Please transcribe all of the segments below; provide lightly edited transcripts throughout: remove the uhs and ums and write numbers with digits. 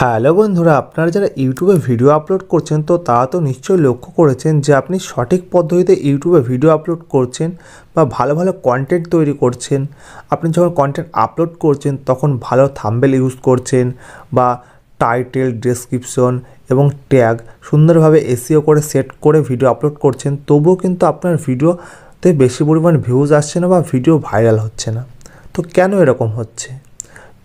Hello বন্ধুরা, আপনারা যারা ইউটিউবে ভিডিও আপলোড করছেন তো তারা তো নিশ্চয়ই লক্ষ্য করেছেন যে আপনি সঠিক পদ্ধতিতে ইউটিউবে ভিডিও আপলোড করছেন বা ভালো ভালো কন্টেন্ট তৈরি করছেন। আপনি যখন কন্টেন্ট আপলোড করছেন তখন ভালো থাম্বনেল ইউজ করছেন বা টাইটেল, ডেসক্রিপশন এবং ট্যাগ সুন্দরভাবে এসইও করে সেট করে ভিডিও আপলোড করছেন, তবুও কিন্তু আপনার ভিডিওতে বেশি পরিমাণ ভিউজ আসছে না বা ভিডিও ভাইরাল হচ্ছে না। তো কেন এরকম হচ্ছে?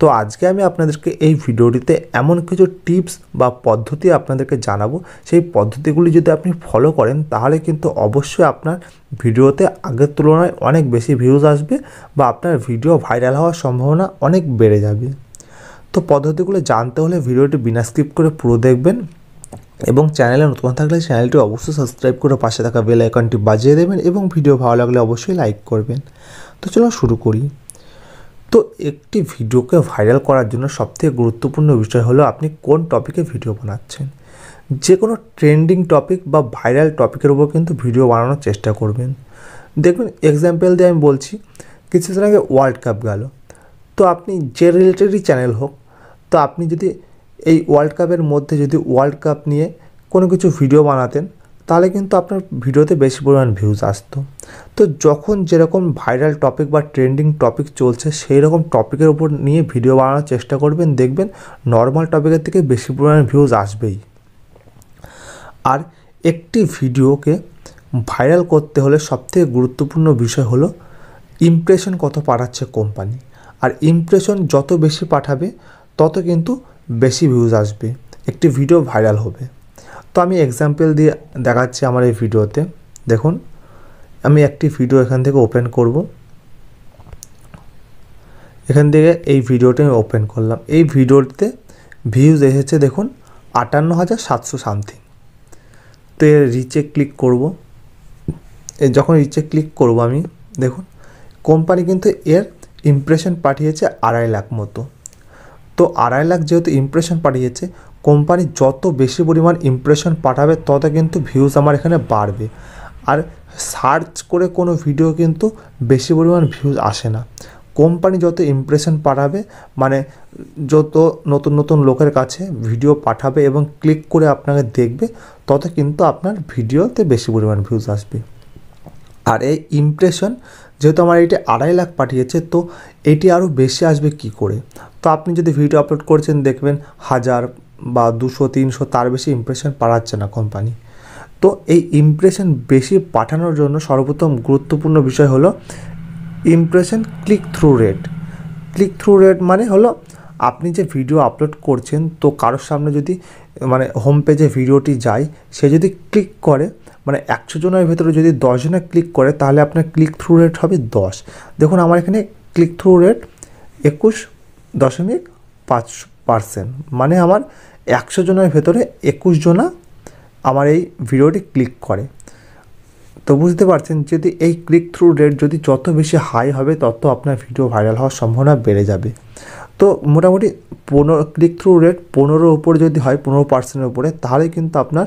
তো আজকে আমি আপনাদেরকে এই ভিডিওটিতে এমন কিছু টিপস বা পদ্ধতি আপনাদেরকে জানাবো। সেই পদ্ধতিগুলি যদি আপনি ফলো করেন তাহলে কিন্তু অবশ্যই আপনার ভিডিওতে আগের তুলনায় অনেক বেশি ভিউজ আসবে বা আপনার ভিডিও ভাইরাল হওয়ার সম্ভাবনা অনেক বেড়ে যাবে। তো পদ্ধতিগুলো জানতে হলে ভিডিওটি বিনা স্কিপ করে পুরো দেখবেন এবং চ্যানেলে নতুন থাকলে চ্যানেলটি অবশ্যই সাবস্ক্রাইব করে পাশে থাকা বেল আইকনটি বাজিয়ে দেবেন এবং ভিডিও ভালো লাগলে অবশ্যই লাইক করবেন। তো চলো শুরু করি। তো একটি ভিডিওকে ভাইরাল করার জন্য সবথেকে গুরুত্বপূর্ণ বিষয় হলো আপনি কোন টপিকে ভিডিও বানাচ্ছেন। যে কোনো ট্রেন্ডিং টপিক বা ভাইরাল টপিকের উপর কিন্তু ভিডিও বানানোর চেষ্টা করবেন। দেখবেন এক্সাম্পল দিয়ে আমি বলছি, কিছুদিন আগে ওয়ার্ল্ড কাপ গেল, তো আপনি যে রিলেটেডই চ্যানেল হোক, তো আপনি যদি এই ওয়ার্ল্ড কাপের মধ্যে যদি ওয়ার্ল্ড কাপ নিয়ে কোনো কিছু ভিডিও বানাতেন তাহলে কিন্তু আপনার ভিডিওতে বেশি পরিমাণ ভিউজ আসতো। তো যখন যেরকম ভাইরাল টপিক বা ট্রেন্ডিং টপিক চলছে সেই রকম টপিকের উপর নিয়ে ভিডিও বানানোর চেষ্টা করবেন, দেখবেন নর্মাল টপিকের থেকে বেশি পরিমাণ ভিউজ আসবেই। আর একটি ভিডিওকে ভাইরাল করতে হলে সবথেকে গুরুত্বপূর্ণ বিষয় হলো ইমপ্রেশন কত পাঠাচ্ছে কোম্পানি। আর ইমপ্রেশন যত বেশি পাঠাবে তত কিন্তু বেশি ভিউজ আসবে, একটি ভিডিও ভাইরাল হবে। তো আমি এক্সাম্পল দিয়ে দেখাচ্ছি আমার এই ভিডিওতে। দেখুন, আমি একটি ভিডিও এখান থেকে ওপেন করব। এখান থেকে এই ভিডিওটি আমি ওপেন করলাম। এই ভিডিওটিতে ভিউজ এসেছে দেখুন 58,700 সামথিং। তো এর রিচে ক্লিক করব। যখন রিচে ক্লিক করব আমি, দেখুন কোম্পানি কিন্তু এর ইমপ্রেশন পাঠিয়েছে 2.5 লাখ মতো। তো 2.5 লাখ যেহেতু ইমপ্রেশন পাঠিয়েছে, কোম্পানি যত বেশি পরিমাণ ইমপ্রেশন পাঠাবে তত কিন্তু ভিউজ আমার এখানে বাড়বে। আর সার্চ করে কোনো ভিডিও কিন্তু বেশি পরিমাণ ভিউজ আসে না। কোম্পানি যত ইমপ্রেশন পাঠাবে, মানে যত নতুন নতুন লোকের কাছে ভিডিও পাঠাবে এবং ক্লিক করে আপনাকে দেখবে, তত কিন্তু আপনার ভিডিওতে বেশি পরিমাণ ভিউজ আসবে। আর এই ইমপ্রেশন যেহেতু আমার এটি 2.5 লাখ পাঠিয়েছে, তো এটি আরও বেশি আসবে কি করে? তো আপনি যদি ভিডিও আপলোড করছেন দেখবেন 1000 বা 200, 300 তার বেশি ইমপ্রেশন পাঠাচ্ছে না কোম্পানি। তো এই ইমপ্রেশন বেশি পাঠানোর জন্য সর্বপ্রথম গুরুত্বপূর্ণ বিষয় হলো impression click through rate. Click through rate মানে হলো আপনি যে ভিডিও আপলোড করছেন, তো কারোর সামনে যদি মানে হোম পেজে ভিডিওটি যায়, সে যদি ক্লিক করে, মানে 100 জনের ভেতরে যদি 10 জনে ক্লিক করে তাহলে আপনার ক্লিক থ্রু রেট হবে 10। দেখুন আমার এখানে ক্লিক থ্রু রেট 21.5%, মানে আমার 100 জনের ভেতরে 21 জনা আমার এই ভিডিওটি ক্লিক করে। তো বুঝতে পারছেন, যদি এই ক্লিক থ্রু রেট যদি যত বেশি হাই হবে তত আপনার ভিডিও ভাইরাল হওয়ার সম্ভাবনা বেড়ে যাবে। তো মোটামুটি 15 ক্লিক থ্রু রেট 15 উপরে যদি হয়, 15%-এর উপরে, তাহলে কিন্তু আপনার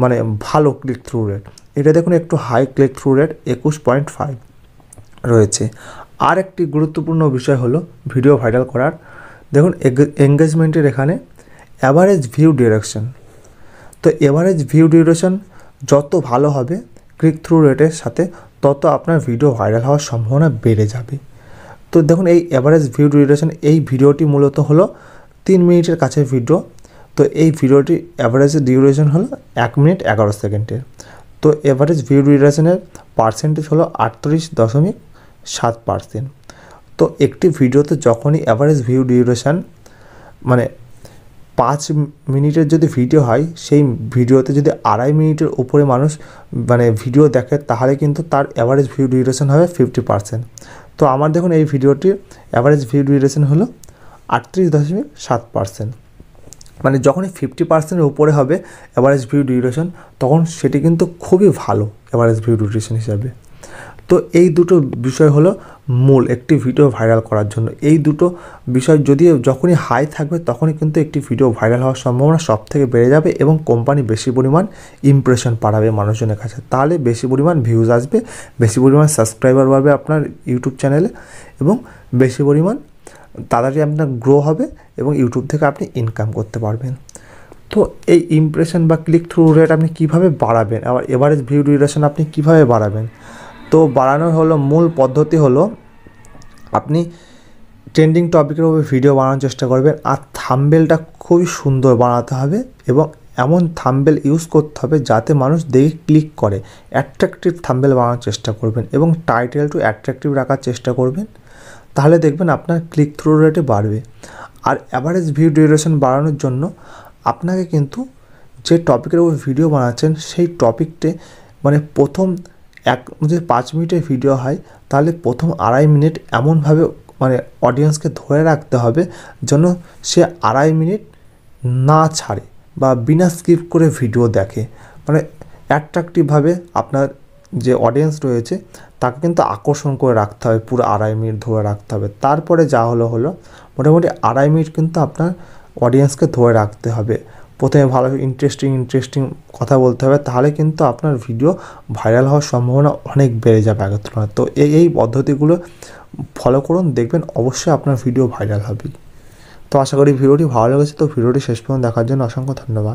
মানে ভালো ক্লিক থ্রু রেট। এটা দেখুন একটু হাই ক্লিক থ্রু রেট 21.5 রয়েছে। আর একটি গুরুত্বপূর্ণ বিষয় হলো ভিডিও ভাইরাল করার, দেখুন এঙ্গেজমেন্টের এখানে অ্যাভারেজ ভিউ ডিউরেশন। তো অ্যাভারেজ ভিউ ডিউরেশন যত ভালো হবে ক্লিক থ্রু রেটের সাথে, তত আপনার ভিডিও ভাইরাল হওয়ার সম্ভাবনা বেড়ে যাবে। তো দেখুন এই অ্যাভারেজ ভিউ ডিউরেশন, এই ভিডিওটি মূলত হলো 3 মিনিটের কাছে ভিডিও। তো এই ভিডিওটি অ্যাভারেজ ডিউরেশন হলো 1 মিনিট 11 সেকেন্ডের। তো অ্যাভারেজ ভিউ ডিউরেশনের পার্সেন্টেজ হলো 38.7%। তো একটি ভিডিওতে যখনই অ্যাভারেজ ভিউ ডিউরেশন মানে 5 মিনিটের যদি ভিডিও হয়, সেই ভিডিওতে যদি 2.5 মিনিটের উপরে মানুষ মানে ভিডিও দেখে, তাহলে কিন্তু তার অ্যাভারেজ ভিউ ডিউরেশন হবে 50%। তো আমার দেখুন এই ভিডিওটির অ্যাভারেজ ভিউ ডিউরেশন হলো 38.7%। মানে যখনই 50%-এর উপরে হবে অ্যাভারেজ ভিউ ডিউরেশন, তখন সেটি কিন্তু খুবই ভালো অ্যাভারেজ ভিউ ডিউরেশন হিসাবে। তো এই দুটো বিষয় হলো মূল একটি ভিডিও ভাইরাল করার জন্য। এই দুটো বিষয় যদি যখনই হাই থাকবে তখনই কিন্তু একটি ভিডিও ভাইরাল হওয়ার সম্ভাবনা সব থেকে বেড়ে যাবে এবং কোম্পানি বেশি পরিমাণ ইমপ্রেশন পাঠাবে মানুষজনের কাছে, তাহলে বেশি পরিমাণ ভিউজ আসবে, বেশি পরিমাণ সাবস্ক্রাইবার বাড়বে আপনার ইউটিউব চ্যানেলে এবং বেশি পরিমাণ তাড়াতাড়ি আপনার গ্রো হবে এবং ইউটিউব থেকে আপনি ইনকাম করতে পারবেন। তো এই ইমপ্রেশন বা ক্লিক থ্রু রেট আপনি কীভাবে বাড়াবেন, আবার এভারেজ ভিউ ডিউরেশন আপনি কীভাবে বাড়াবেন? তো বাড়ানোর হলো মূল পদ্ধতি হলো আপনি ট্রেন্ডিং টপিকের উপর ভিডিও বানানোর চেষ্টা করবেন, আর থাম্বনেলটা খুবই সুন্দর বানাতে হবে এবং এমন থাম্বনেল ইউজ করতে হবে যাতে মানুষ দেখে ক্লিক করে। অ্যাট্রাকটিভ থাম্বনেল বানানোর চেষ্টা করবেন এবং টাইটেল টু অ্যাট্রাকটিভ রাখার চেষ্টা করবেন, তাহলে দেখবেন আপনার ক্লিক থ্রু রেটে বাড়বে। আর অ্যাভারেজ ভিউ ডিউরেশন বাড়ানোর জন্য আপনাকে কিন্তু যে টপিকের উপর ভিডিও বানাচ্ছেন সেই টপিকটে মানে প্রথম যদি 5 মিনিটের ভিডিও হয় তাহলে প্রথম 2.5 মিনিট এমনভাবে মানে অডিয়েন্সকে ধরে রাখতে হবে যেন সে 2.5 মিনিট না ছাড়ে বা বিনা স্কিপ করে ভিডিও দেখে। মানে অ্যাট্রাকটিভভাবে আপনার যে অডিয়েন্স রয়েছে তাকে কিন্তু আকর্ষণ করে রাখতে হবে, পুরো 2.5 মিনিট ধরে রাখতে হবে। তারপরে যা হলো মোটামুটি 2.5 মিনিট কিন্তু আপনার অডিয়েন্সকে ধরে রাখতে হবে। প্রথমে ভালো ইন্টারেস্টিং কথা বলতে হবে, তাহলে কিন্তু আপনার ভিডিও ভাইরাল হওয়ার সম্ভাবনা অনেক বেড়ে যাবে আগের তুলনায়। তো এই পদ্ধতিগুলো ফলো করুন, দেখবেন অবশ্যই আপনার ভিডিও ভাইরাল হবে। তো আশা করি ভিডিওটি ভালো লেগেছে। তো ভিডিওটি শেষ পর্যন্ত দেখার জন্য অসংখ্য ধন্যবাদ।